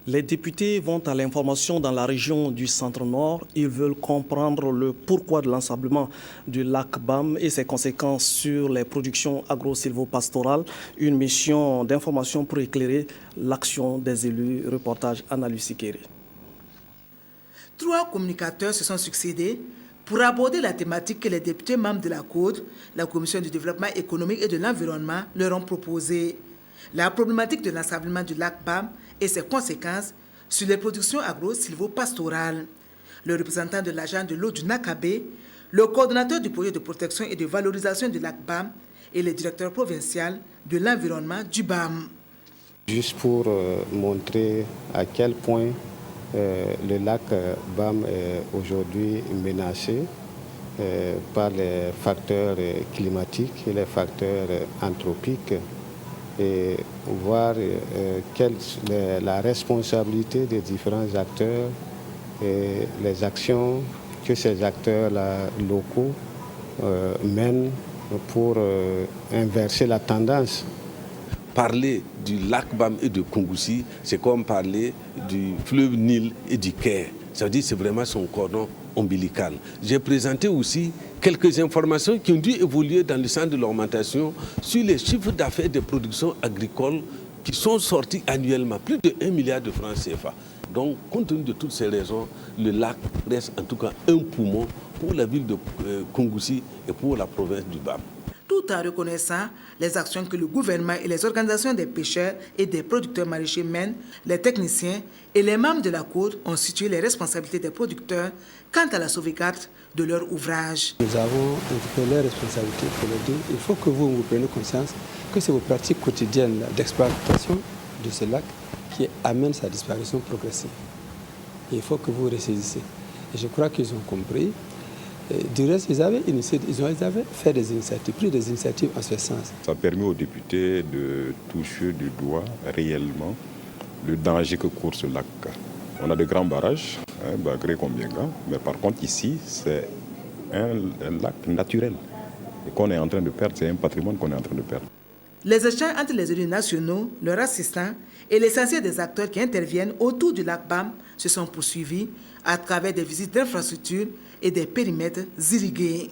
Les députés vont à l'information dans la région du Centre-Nord. Ils veulent comprendre le pourquoi de l'ensablement du lac BAM et ses conséquences sur les productions agro-silvopastorales. Une mission d'information pour éclairer l'action des élus. Reportage Anna Lucie Kéré. 3 communicateurs se sont succédés pour aborder la thématique que les députés membres de la CODE, la Commission du développement économique et de l'environnement, leur ont proposée. La problématique de l'ensablement du lac BAM et ses conséquences sur les productions agro-silvopastorales. Le représentant de l'agent de l'eau du Nakabé, le coordonnateur du projet de protection et de valorisation du lac BAM et le directeur provincial de l'environnement du BAM. Juste pour montrer à quel point le lac BAM est aujourd'hui menacé par les facteurs climatiques et les facteurs anthropiques, et voir quelle est la responsabilité des différents acteurs et les actions que ces acteurs locaux mènent pour inverser la tendance. Parler du lac BAM et de Kongoussi, c'est comme parler du fleuve Nil et du Caire. Ça veut dire que c'est vraiment son cordon ombilical. J'ai présenté aussi quelques informations qui ont dû évoluer dans le sens de l'augmentation sur les chiffres d'affaires des productions agricoles qui sont sortis annuellement, plus de 1 milliard de francs CFA. Donc, compte tenu de toutes ces raisons, le lac reste en tout cas un poumon pour la ville de Kongoussi et pour la province du BAM. Tout en reconnaissant les actions que le gouvernement et les organisations des pêcheurs et des producteurs maraîchers mènent, les techniciens et les membres de la CODE ont situé les responsabilités des producteurs quant à la sauvegarde de leur ouvrage. Nous avons interpellé les responsabilités pour leur dire il faut que vous preniez conscience que c'est vos pratiques quotidiennes d'exploitation de ce lac qui amènent sa disparition progressive. Et il faut que vous ressaisissez. Et je crois qu'ils ont compris. Du reste, ils avaient fait des initiatives, pris des initiatives en ce sens. Ça permet aux députés de toucher du doigt réellement le danger que court ce lac. On a de grands barrages, Bagré, Kombienga, mais par contre ici, c'est un lac naturel et qu'on est en train de perdre, c'est un patrimoine qu'on est en train de perdre. Les échanges entre les élus nationaux, leurs assistants et l'essentiel des acteurs qui interviennent autour du lac BAM se sont poursuivis à travers des visites d'infrastructures et des périmètres irrigués.